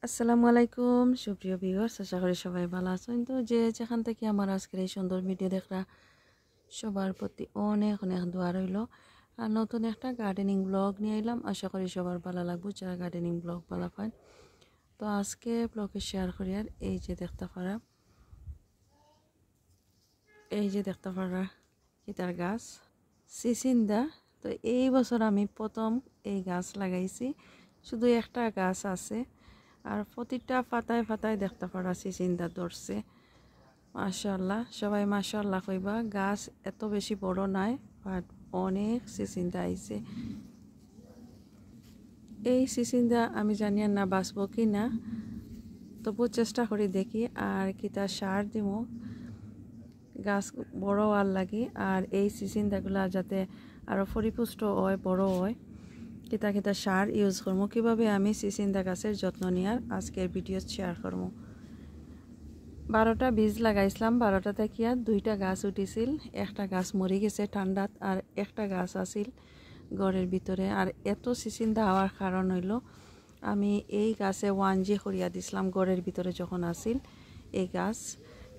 আসসালামু আলাইকুম সুপ্রিয় ভিউয়ার্স, আশা করি সবাই ভালো আছেন। তো যেখান থেকে আমার আজকের এই সুন্দর ভিডিও দেখরা সবার প্রতি অনেক অনেক দোয়া রইল। আর নতুন একটা গার্ডেনিং ব্লগ নিয়ে এলাম, আশা করি সবার ভালো লাগবে যারা গার্ডেনিং ব্লগ ভালো পান। তো আজকে ব্লগে শেয়ার করি আর এই যে দেখতে পারা কিতার গাছ সিসিন্দা। তো এই বছর আমি প্রথম এই গাছ লাগাইছি, শুধু একটা গাছ আছে আর প্রতিটা পাতায় পাতায় দেখতে পারা সিসিন্দা ধরছে। মাশাআল্লাহ, সবাই মাশাআল্লাহ কইবা। গাছ এত বেশি বড় নাই, বাট অনেক সিসিন্দা আইছে। এই সিসিন্দা আমি জানি না বাঁচবো কি না, তবু চেষ্টা করি দেখি আর কিতা সার দিব গাছ বড় আর লাগি। আর এই সিসিন্দাগুলা যাতে আরো পরিপুষ্ট হয়, বড় হয়, কিতা কিতা সার ইউজ করবো, কিভাবে আমি সিসিন্দা গাছের যত্ন নেওয়ার আজকের ভিডিও শেয়ার করবো। 12টা বীজ লাগাইছিলাম, 12টা থেকে 2টা গাছ উঠিছিল, একটা গাছ মরে গেছে ঠান্ডাত, আর একটা গাছ আছিল ঘরের ভিতরে। আর এত সিসিন্দা হওয়ার কারণ হইল আমি এই গাছে 1G করিয়া দিছিলাম ঘরের ভিতরে যখন আসিল। এই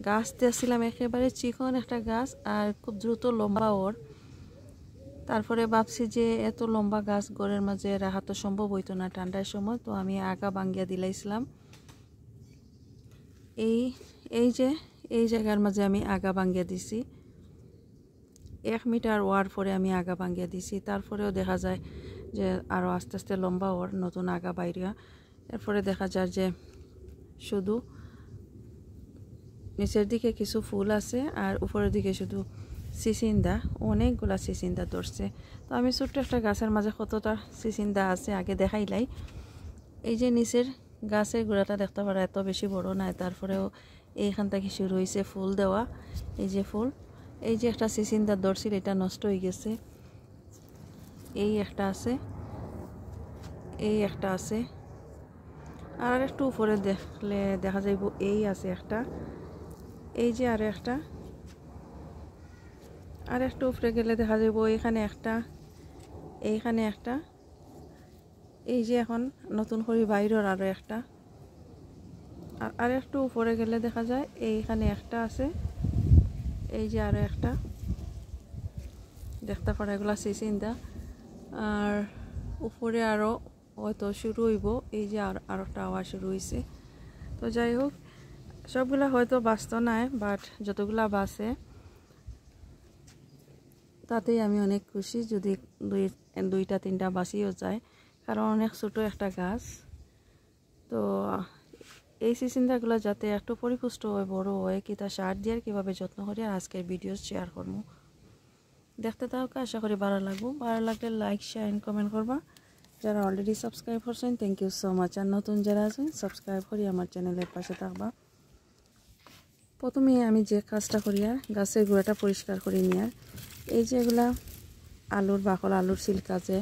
গাছতে আসছিলাম একেবারে চিকন একটা গাছ আর খুব দ্রুত লম্বা ওর। তারপরে ভাবছি যে এত লম্বা গাছ ঘরের মাঝে রাখা তো সম্ভব হইতো না ঠান্ডার সময়, তো আমি আগা ভাঙ্গিয়া দিলাইছিলাম। এই জায়গার মাঝে আমি আগা ভাঙ্গিয়া দিছি, 1 মিটার ওয়ার পরে আমি আগা ভাঙ্গিয়া দিছি। তারপরেও দেখা যায় যে আরও আস্তে আস্তে লম্বা ওর নতুন আগা বাইরিয়া। এরপরে দেখা যায় যে শুধু নিচের দিকে কিছু ফুল আছে আর উপরের দিকে শুধু সিসিন্দা, অনেকগুলা সিসিন্দা ধরছে। তো আমি ছোট্ট একটা গাছের মাঝে কতটা সিসিন্দা আছে আগে দেখাইলাই। এই যে নিচের গাছের গোড়াটা দেখতে পারা এত বেশি বড় নাই, তারপরেও এইখান থেকে শুরু হয়েছে ফুল দেওয়া। এই যে ফুল, এই যে একটা সিসিন্দা ধরছিল, এটা নষ্ট হয়ে গেছে। এই একটা আছে, আর একটু উপরে দেখলে দেখা যাইব এই আছে একটা, এই যে আর একটু উপরে গেলে দেখা যাইব এইখানে একটা, এই যে এখন নতুন করে বাইরের আরো একটা, আর একটু উপরে গেলে দেখা যায় এইখানে একটা আছে, এই যে আরো একটা দেখতে পারা। এগুলা সিসিন্দা। আর উপরে আরো হয়তো শুরু হইব, এই যে আর একটা আওয়াজ শুরু হয়েছে। তো যাই হোক, সবগুলা হয়তো বাঁচত নাই, বাট যতগুলা বাঁচে তাতেই আমি অনেক খুশি। যদি 2-3টা বাঁচিও যায়, কারণ অনেক ছোট একটা গাছ। তো এই সিসিন্দাগুলো যাতে একটু পরিপুষ্ট হয়, বড় হয়, কি তা সার দিয়ে কীভাবে যত্ন করি আর আজকের ভিডিও শেয়ার করবো। দেখতে থাকো, আশা করি ভালো লাগবো। ভালো লাগলে লাইক, শেয়ার এন্ড কমেন্ট করবা। যারা অলরেডি সাবস্ক্রাইব করছেন থ্যাংক ইউ সো মাচ, আর নতুন যারা আছেন সাবস্ক্রাইব করি আমার চ্যানেলের পাশে থাকবা। প্রথমে আমি যে কাজটা করি আর গাছের গোড়াটা পরিষ্কার করে নিয়ে এই যে এগুলা আলুর বাকল, আলুর সিল্কা যে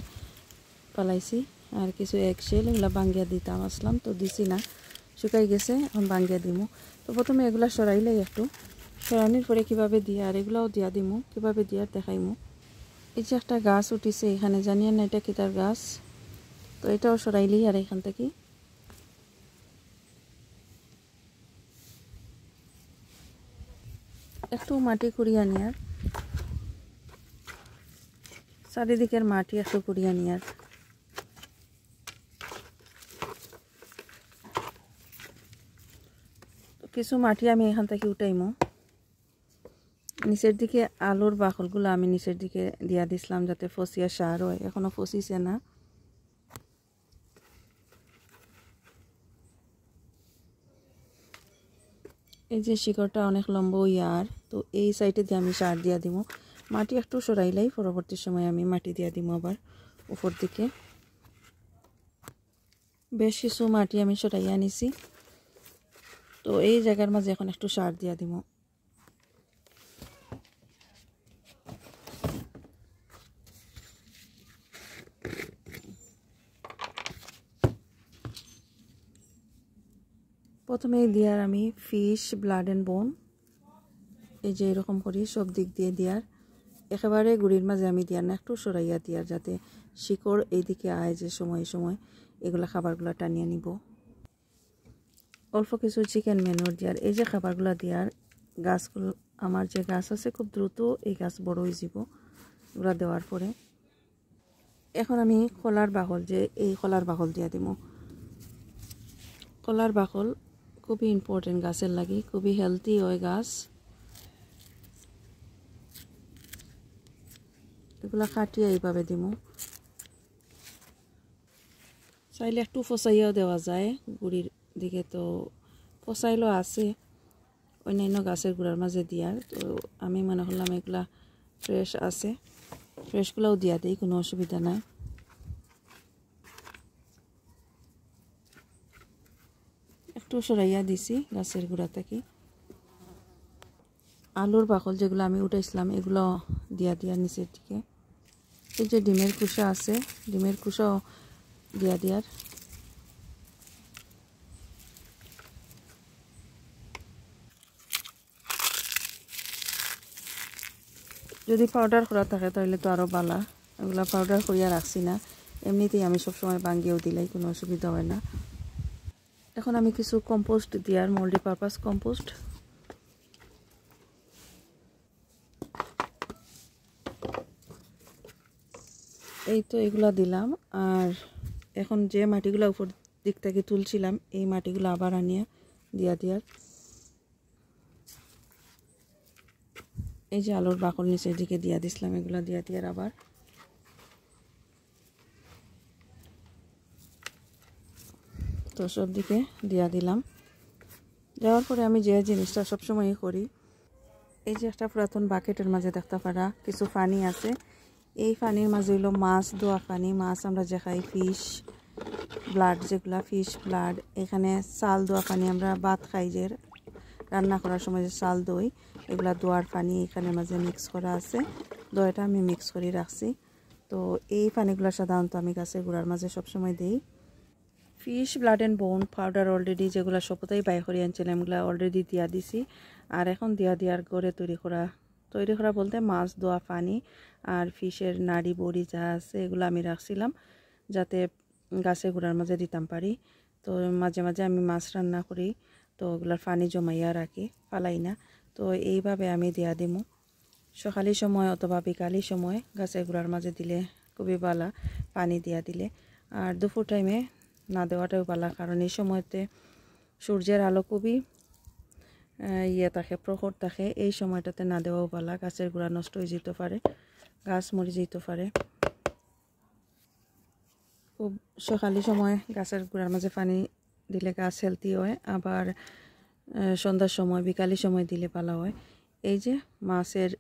পালাইছি আর কিছু এগশেল, এগুলা ভাঙ্গিয়া দিতাম আসলাম, তো দিছি না, শুকাই গেছে, এখন ভাঙ্গিয়া দিমু। তো প্রথমে এগুলা সরাইলেই একটু, সরানির পরে কীভাবে দিয়ে আর এগুলাও দিয়া দিমু, কীভাবে দিয়ে দেখাইমু। এই যে একটা গাছ উঠিছে এখানে, জানিয়ে না এটা কিতার গাছ, তো এটাও সরাইলেই আর এখান থেকে একটু মাটি কুড়িয়ে নিয়ার, চারিদিকের মাটি একটু কুড়িয়ে নিয়ার। কিছু মাটি আমি এখান থেকে উঠাইমু। নিচের দিকে আলুর বাকলগুলো আমি নিচের দিকে দিয়া দিছিলাম যাতে ফসিয়া সার হয়, এখনো ফসিছে না। এই যে শিকড়টা অনেক লম্বা ইয়ার, তো এই সাইডে দিয়ে আমি সার দিয়া দিব। মাটি একটু সরাইলাই পরবর্তী সময় আমি মাটি দিয়া দিব আবার উপর দিকে। বেশ কিছু মাটি আমি সরাইয়া নিছি, তো এই জায়গার মাঝে এখন একটু সার দিয়া দিব। প্রথমে দিয়ার আমি ফিশ, ব্লাড অ্যান্ড বোন, এই যে এরকম করি সব দিক দিয়ে দিয়ার, একেবারে গুড়ির মাঝে আমি দিয়ার না, একটু সরাইয়া দিয়ার যাতে শিকড় এইদিকে আয়, যে সময় এগুলা খাবারগুলো টানিয়ে নিব। অল্প কিছু চিকেন ম্যানুর দিয়ার এই যে খাবারগুলো দিয়ার গাছগুলো আমার যে গাছ আছে খুব দ্রুত এই গাছ বড় হয়ে যাব এগুলো দেওয়ার পরে। এখন আমি কলার বাকল যে এই কলার বাকল দিয়া দিব। কলার বাকল খুবই ইম্পর্টেন্ট গাছের লাগি, খুবই হেলদি হয় গাছ। এগুলা কাটিয়ে এইভাবে দিব। চাইলে একটু ফসাইয়াও দেওয়া যায় গুড়ির দিকে, তো ফসাইলও আছে অন্যান্য গাছের গুঁড়ার মাঝে দিয়ার। তো আমি মনে করলাম এগুলা ফ্রেশ আছে, ফ্রেশগুলোও দিয়া দিই, কোনো অসুবিধা নাই। একটু সরাইয়া দিছি গাছের গুঁড়া থেকে। আলুর বাকল যেগুলো আমি উঠাইছিলাম এগুলো দিয়া নিচের দিকে। এই যে ডিমের কুসা আছে, ডিমের কুসাও দিয়া দিয়ার। যদি পাউডার করা থাকে তাহলে তো আরও বালা, এগুলো পাউডার করিয়া রাখছি না, এমনিতেই আমি সবসময় ভাঙ্গিয়েও দিলাই কোনো অসুবিধা হয় না। এখন আমি কিছু কম্পোস্ট দিয়ার, মাল্টিপারপাস কম্পোস্ট। এই তো এগুলা দিলাম। আর এখন যে মাটিগুলো উপর দিক থেকে তুলছিলাম এই মাটিগুলো আবার আনিয়ে দিয়ার। এই যে আলুর বাকল নিচের দিকে দিয়া দিছিলাম, এগুলা দিয়ার আবার। তো সব দিকে দিয়া দিলাম। দেওয়ার পরে আমি যে জিনিসটা সবসময়ই করি, এই যে একটা পুরাতন বাকেটের মাঝে দেখতে পারা কিছু পানি আছে, এই পানির মাঝে হইল মাছ ধোয়া পানি। মাছ আমরা যে খাই, ফিশ ব্লাড, যেগুলা ফিশ ব্লাড। এখানে চাল ধোয়া পানি, আমরা ভাত খাই যে রান্না করার সময় যে চাল দই, এগুলা ধোয়ার পানি এখানে মাঝে মিক্স করা আছে। দইটা আমি মিক্স করে রাখছি। তো এই পানিগুলো সাধারণত আমি গাছের গুঁড়ার মাঝে সবসময় দিই। ফিশ ব্লাড অ্যান্ড বোন পাউডার অলরেডি যেগুলো সপতাই বাই করে আনছিলাম এগুলো অলরেডি দিয়া দিছি। আর এখন দিয়ার ঘরে তৈরি করা বলতে মাছ ধোয়া পানি আর ফিশের নাড়ি বড়ি যা আছে এগুলো আমি রাখছিলাম যাতে গাছের গুঁড়ার মাঝে দিতাম পারি। তো মাঝে মাঝে আমি মাছ রান্না করি, তো ওগুলোর পানি জমাইয়া রাখি, ফালাই না। তো এইভাবে আমি দিয়া দিমু সকালি সময় অথবা বিকালি সময় গাছের গুঁড়ার মাঝে দিলে খুবই ভালো পানি দিয়া দিলে। আর দুপুর টাইমে না দেওয়াটাও ভালো, কারণ এই সময়তে সূর্যের আলো খুবই থাকে, প্রখর থাকে। এই সময়টাতে না দেওয়াও ভালো, গাছের গুঁড়া নষ্ট হয়ে যেতে পারে, গাছ মরে যেতে পারে। খুব সকালি সময় গাছের গুঁড়ার মাঝে পানি দিলে গাছ হেলদি হয়। আবার সন্ধ্যার সময় বিকালি সময় দিলে ভালো হয়। এই যে মাছের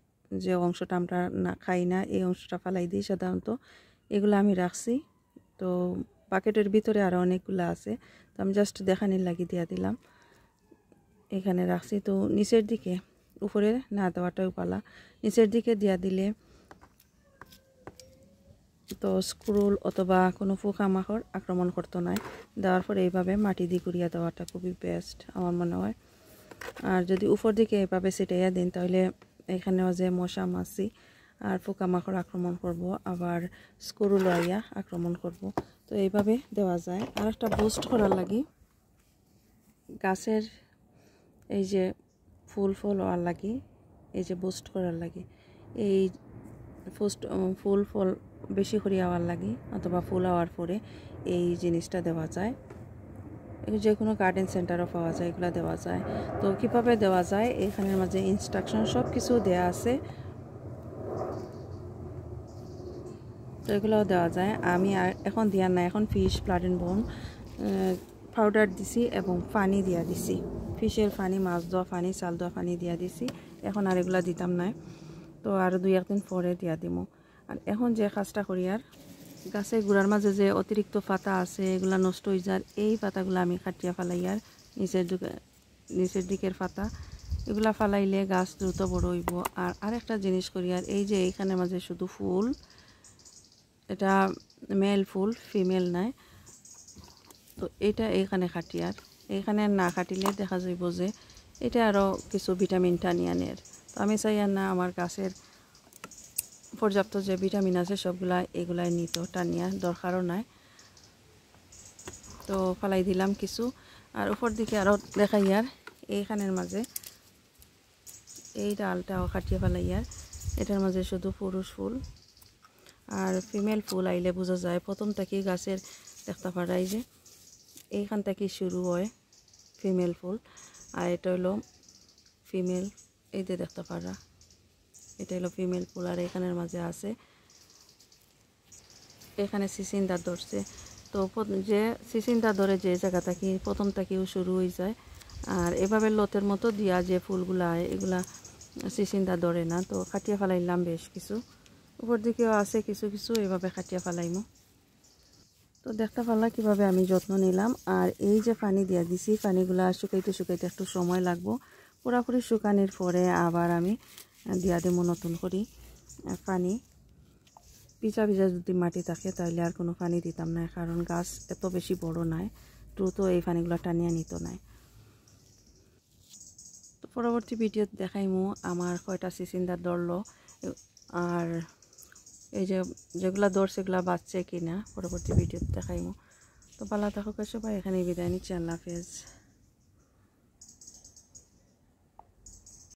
যে অংশটা আমরা না খাই না, এই অংশটা ফালাই দিই সাধারণত, এগুলো আমি রাখছি। তো বাকেটের ভিতরে আরও অনেকগুলো আছে, তো আমি জাস্ট দেখানির লাগি দিয়া দিলাম, এখানে রাখছি। তো নিচের দিকে, উপরে না দেওয়াটাও পালা, নিচের দিকে দিয়া দিলে তো স্ক্রুল অথবা কোনো পোকামাকড় আক্রমণ করতো না। দেওয়ার পরে এইভাবে মাটি দিয়ে গুঁড়িয়ে দেওয়াটা খুবই বেস্ট আমার মনে হয়। আর যদি উপর দিকে এইভাবে ছিটাইয়া দিন তাহলে এখানেও যে মশা মাছি আর পোকামাকড় আক্রমণ করব, আবার স্ক্রুল আইয়া আক্রমণ করব। তো এইভাবে দেওয়া যায়। আর একটা বুস্ট করার লাগি গাছের এই যে ফুল হওয়ার লাগি, এই যে বুস্ট করার লাগি, এই ফুল ফল বেশি করে হওয়ার লাগি অথবা ফুল হওয়ার পরে এই জিনিসটা দেওয়া যায়। যে কোনো গার্ডেন সেন্টারও পাওয়া যায়, এগুলো দেওয়া যায়। তো কীভাবে দেওয়া যায় এখানের মাঝে ইনস্ট্রাকশন সব কিছু দেওয়া আছে, তো এগুলোও দেওয়া যায়। আমি এখন দিয়া না, এখন ফিশ ব্লাড অ্যান্ড বোন পাউডার দিছি এবং পানি দিয়া দিছি, ফিশের পানি, মাছ ধোয়া পানি, চাল ধোয়া পানি দিয়া দিছি। এখন আর এগুলা দিতাম না, তো আরও 2-1 দিন পরে দিয়া দিব। আর এখন যে কাজটা করি, আর গাছের গুঁড়ার মাঝে যে অতিরিক্ত পাতা আছে এগুলা নষ্ট হয়ে যায়, এই পাতাগুলো আমি কাটিয়া ফালাই। আর নিচের দিকের পাতা এগুলা ফালাইলে গাছ দ্রুত বড় হইব। আর আরেকটা জিনিস করি, আর এই যে এইখানে মাঝে শুধু ফুল, এটা মেল ফুল, ফিমেল নাই, তো এটা এইখানে কাটি। আর এইখানে না কাটিলে দেখা যাইব যে এটা আরও কিছু ভিটামিন টানি আনের। তো আমি চাই আর না আমার গাছের পর্যাপ্ত যে ভিটামিন আছে সবগুলা এগুলাই নিত, টানিয়া দরকারও নাই। তো ফালাই দিলাম কিছু। আর উপর দিকে আরও দেখাই আর এইখানের মাঝে এই ডালটাও কাটিয়ে ফেলাই আর এটার মাঝে শুধু পুরুষ ফুল আর ফিমেল ফুল আইলে বোঝা যায়। প্রথম থেকে গাছের দেখতে পারাই যে এইখান থেকে শুরু হয় ফিমেল ফুল, আর এটা হলো ফিমেল, এই যে দেখতে পারা এটা হলো ফিমেল ফুল। আর এখানের মাঝে আছে এখানে সিসিন্দা ধরছে। তো যে সিসিন্দা ধরে যে জায়গা থেকে প্রথম থেকেও শুরু হয়ে যায়। আর এভাবে লতের মতো দিয়া যে ফুলগুলা হয় এগুলা সিসিন্দা ধরে না। তো কাটিয়ে ফেলাইলাম বেশ কিছু, উপর দিকেও আছে কিছু কিছু, এভাবে কাটিয়ে ফেলাইমো। তো দেখতে পারলা কিভাবে আমি যত্ন নিলাম। আর এই যে পানি দিয়া দিছি, পানিগুলা শুকাইতে শুকাইতে একটু সময় লাগবো। পুরাপুরি শুকানোর পরে আবার আমি দিয়া দেবো নতুন করে পানি। পিচা পিচা যদি মাটি থাকে তাহলে আর কোনো পানি দিতাম না, কারণ গাছ এত বেশি বড় নাই, দ্রুত এই পানিগুলো টানিয়ে নিত নাই। তো পরবর্তী ভিডিওতে দেখাইমু আমার কয়টা সিসিন্দা ধরলো আর এই যে যেগুলা ধরছে সেগুলা বাঁচছে কিনা, পরবর্তী ভিডিওতে দেখাইমু। তো ভালো থাকুক সবাই, এখানেই বিদায় নিচ্ছি। আল্লাহ হাফেজ।